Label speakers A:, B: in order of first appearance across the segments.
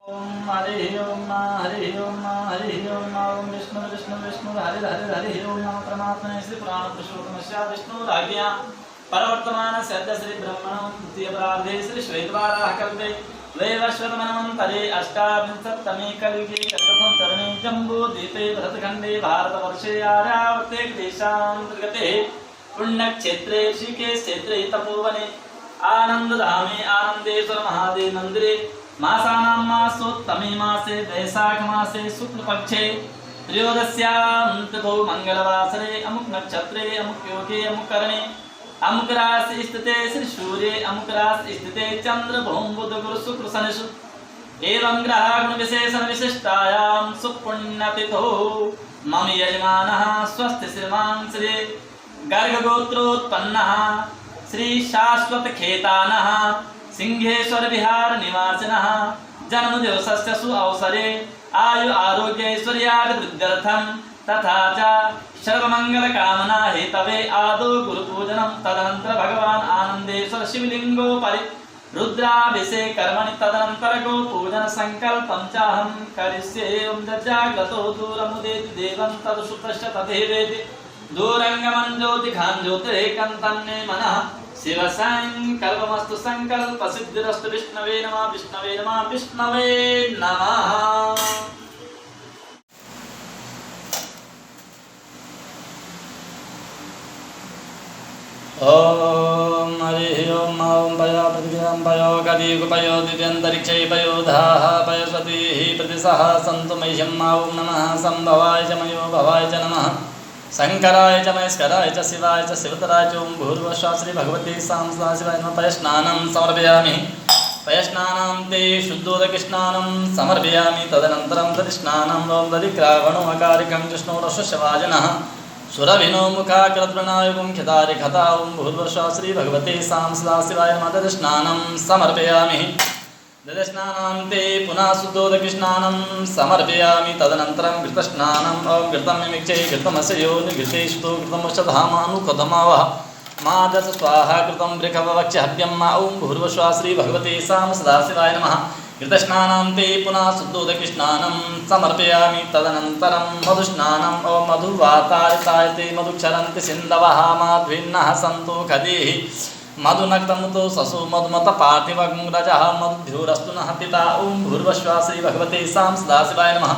A: ओम हरि ओम हरि ओम हरि ओम ओम विष्णु विष्णु विष्णु हरि हरि हरि ओम नमः परमात्मने श्री पुराण पुरुषोत्तमस्य विष्णुराज्ञा परवर्तमान सद्य श्री ब्रह्मणं द्वितीय प्रार्धे श्री श्वेतवाराह कल्पे वैवस्वतमन्वन्तरे अष्टाविंशत्तमे कलियुगे कलियुगं तरणे जम्बूद्वीपे भरतखण्डे भारतवर्षे आर्यावर्ते देशान्तर्गते पुण्यक्षेत्रे ऋषिकेश क्षेत्रे तपोवने आनन्दधामे आनन्देश्वर महादेव मन्दिरे मासानां मासोत्तमे मासे वैशाख मासे शुक्लपक्षे त्रयोदश्यां तिथौ मंगलवासरे अमुक नक्षत्रे अमुक योगे अमुक करणे अमुक राशि स्थिते श्री सूर्ये अमुक राशि स्थिते चंद्र भौम बुध गुरु शुक्र शनिषु एवं ग्रह गुण विशेषण विशिष्टायां सुपुण्यतिथौ मम यजमानः स्वस्ति श्रीमान् श्री गर्गगोत्रोत्पन्नः श्री शाश्वत खेतानः सिंहेश्वर विहार निवासिनः जन्मदिवसस्य सु अवसरे आयु आरोग्य ऐश्वर्यादि वृद्ध्यर्थं तथा च सर्वमंगल कामना हेतवे आदौ गुरुपूजनं तदनंतर भगवान् आनंदेश्वर शिवलिंगोपरि रुद्राभिषेक कर्मणि तदनंतर गोपूजन संकल्पं चाहं करिष्ये ओं जाग्रतो दूरमुदेति देवं तदुषुतश्च तथैवेति दूरंगमं ज्योतिखां ज्योतिरेकं मनः शिव संकल्पमस्तु संकल्प सिद्धिरस्तु विष्णवे नमः विष्णवे नमः विष्णवे नमः। ओम हरि ओम ओम पयो पृथिव्यां पयो गदिगुपयो दिव्यन्तरिक्षे पयो धाः पयस्वतीः प्रतिसः सन्तु मह्यं ओम नमः संभवाय च मयो भवाय च नमः शंकराय च महेश्वराय च शिवाय च शिवतराय च ओं भूर्भुवः श्री भगवते सांसदाशिवाय नमः पयस्नानं समर्पयामि पयस्नानं ते शुद्धोदकस्नानं समर्पयामि तदनन्तरं दधिस्नानं ओं दधिक्रावणोऽकारिकं जिष्णोरश्वशवाजिनः सुरभिनो मुखाकृतप्रणायुगं खितारिखता ओं भूर्भुवः श्री भगवते सांसदाशिवाय नमः दधिस्नानं समर्पयामि दधिस्नानं ते पुनः शुद्धोदकस्नानं समर्पयामि तदनन्तरं घृतस्नानं ओं घृतं मिमिक्षे घृतमस्य योनि घृतेष्टो घृतमश्चधामानुकथमावः मादस स्वाहा कृतं वृखववक्षहव्यं मा ओं भूर्भुवः श्री भगवते सदाशिवाय नमः घृतस्नानं ते पुनः शुद्धोदकस्नानं समर्पयामि तदनन्तरं मधुस्नानं ओं मधुवातारिताय ते मधुक्षरन्ति सिन्धवः माध्विन्नः सन्तु खदेहि मधुनक्तमुतो ससु मधुमत पार्थिवग्रजः मधुध्युरस्तु नः पिता ओं भूर्भुवः श्री भगवते सदाशिवाय नमः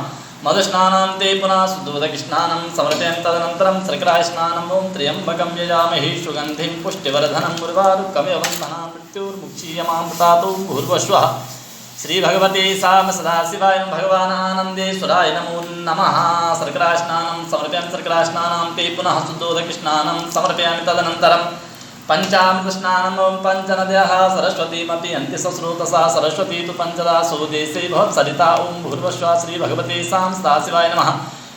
A: मधुस्नानं ते पुनः शुद्धोदकस्नानं समर्पयामि तदनन्तरं शर्करास्नानं ओं त्र्यम्बकं यजामहे सुगन्धिं पुष्टिवर्धनं उर्वारुकमिव वन्दना मृत्युर्मुक्षीयमामृतात् ओं भूर्भुवः श्री भगवते सदाशिवाय भगवान् आनन्देश्वराय नमो नमः शर्करास्नानं समर्पयामि शर्करास्नानं ते पुनः शुद्धोदकस्नानं समर्पयामि तदनन्तरं पंचामृतस्नानं ओं पञ्चनद्यः सरस्वतीमपि अन्ति सस्रोतसा सरस्वती तु पञ्चदासो देशे भवत्सरिता ओं भूर्भुवः श्री भगवते सदाशिवाय नमः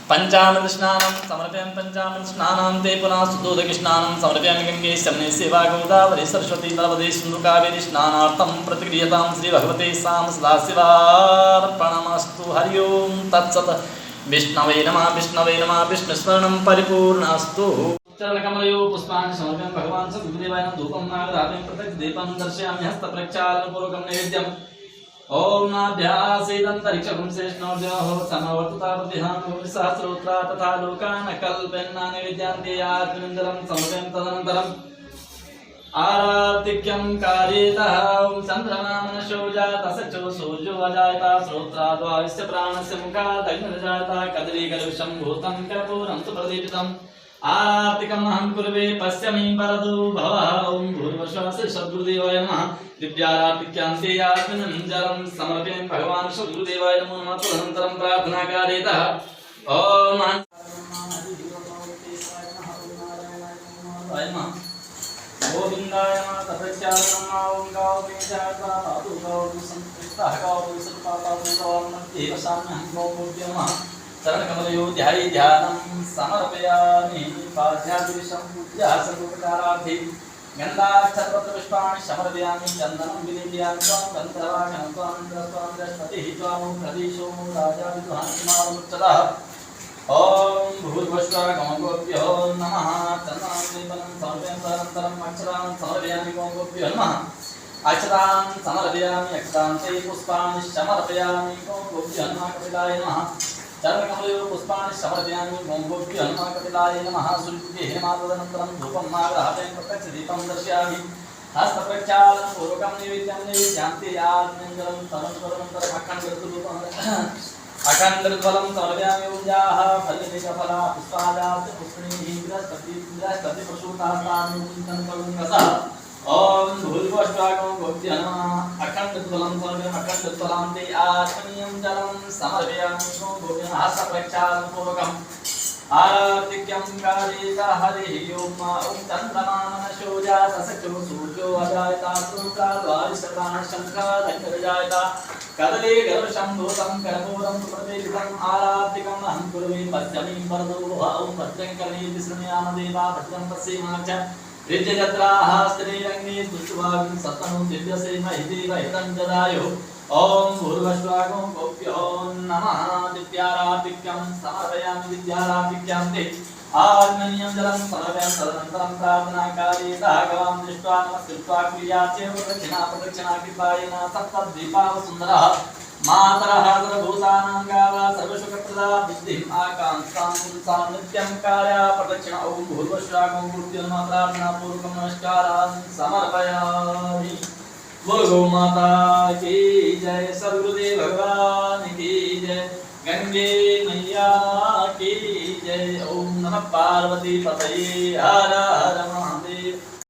A: पंचामृतस्नानं समर्पयामि पंचामृतस्नानं ते पुनः शुद्धोदकस्नानं समर्पयामि गंगे यमुने सेवा गोदावरी सरस्वती नर्मदे सिन्धु कावेरी स्नानार्थं प्रतिक्रियतां श्री भगवते सदाशिवार्पणमस्तु हरि ओं तत्सत् विष्णवे नमः विष्णुस्मरणं परिपूर्णस्तु चरणकमलयो पुष्पाणि समर्पयामि भगवान् सद्गुरुदेवाय धूपं नागराजं प्रत्यक्ष दीपं दर्शयामि हस्तप्रक्षालनपूर्वकं नैवेद्यम् ओं नाभ्यासीदन्तरिक्षं शेषनोर्जोः समवर्ततापतिहानुसहस्रोत्रा तथा लोकानकल्पेन्ना नैवेद्यान्तेयात्मनिन्दलं समर्पयामि तदनन्तरम् आरातिक्यं कार्येतः ओं चन्द्रमामनशो जातसचो सूर्यो अजायता श्रोत्राद्वायस्य प्राणस्य मुखादग्निर्जायता कदलीकलुषं भूतं कर्पूरं तु प्रदीपितम् आरातिकमहं कुर्वे पश्यमि परदो भवः ओं भूर्भुवः श्री सद्गुरुदेवाय नमः दिव्यारातिक्यान्ते यात्मनिन्दलं समर्पयामि भगवान् सद्गुरुदेवाय नमो नमः तदनन्तरं प्रार्थनाकार्येतः ओं गोविन्दाय नमः तपस्यानं ओं गौवेजात्वा पातु गौसंकृष्टः गौसंपातु गौमध्येव साम्यहं गौमूर्ति नमः चरणकमलयो ध्याये ध्यानं समर्पयामि पाद्यादिविषं पूज्या सर्वप्रकारार्थी गन्धाक्षतपत्रपुष्पाणि समर्पयामि चन्दनं विलेपयामि त्वां गन्धर्वाघनं त्वां बृहस्पतिः त्वां प्रदेशो राजा विद्वांसमावमुच्यतः ओं भूर्भुवः गमगोभ्यो नमः चन्दनं लेपनं समर्पयामि तदनन्तरम् अक्षरान् समर्पयामि गमगोभ्यो नमः अक्षतां समर्पयामि अक्षतां पुष्पाणि समर्पयामि ओं गोभ्यो नमः कपिलाय नमः चरणकमलयो पुष्पाणि समर्पयामि ओं गोभ्यो नमः कपिलाय नमः सूर्ये हेमादनन्तरं धूपं माग्रहापयं प्रत्यक्षदीपं दर्शयामि हस्तप्रक्षालनं पूर्वकं नैवेद्यान्ते आत्मञ्जलं तमस्वरमन्तरम् अखण्डरूपम् अखण्डफलं समर्पयामि ऊर्जाः फलितफला पुष्पादात् पुष्पिणीः बृहस्पति प्रसूतास्तानि चिन्तनकलुङ्गसः ओम भूर्भुवस्वागो गोभ्यो नमः अखण्डफलं समर्पयामि अखण्डफलान्ते आत्मनीयं जलं समर्पयामि गोभ्यो नमः हस्तप्रक्षालनं पूर्वकम् आराधिक्यं कालेत हरिः ओम ॐ चन्द्रमा मनशो जात सचो सूर्यो अजायता सूत्राद्वारिशताः शङ्खदङ्गजायता कदले गर्भशम्भूतं कर्पूरं सुप्रतिष्ठितम् आराधिकम् अहं कुर्वे पश्यमि वरदो ॐ भद्रं कर्णे विसृणयाम देवा भद्रं पश्येम च ऋज्यजत्राः स्त्रीरङ्गे दुष्टभागं सतनु दिव्यसेमहि देवहितं जदायुः ओम भूर्भुवस्वागो गोभ्यो नमः दिव्याराधिक्यं समर्पयामि विद्याराधिक्यं ते आत्मनीयं जलं समर्पयामि तदनन्तरं प्रार्थनाकाले दागवां दृष्ट्वा नमस्कृत्वा क्रियाचेव प्रदक्षिणा कृपायेन सप्तद्वीपाः सुन्दरः मातरः सर्वभूतानां गावः सर्वसुखप्रदा बुद्धिम् आकाङ्क्षां पुंसां नित्यं कार्या प्रदक्षिणा ओम भूर्भुवस्वागो गोभ्यो नमः प्रार्थनापूर्वकं नमस्कारान् समर्पयामि। बोलो गौ माता की जय, सद्गुरुदेव भगवान की जय, गंगे मैया की जय। ओम नमः पार्वती पतये हर हर महादेव।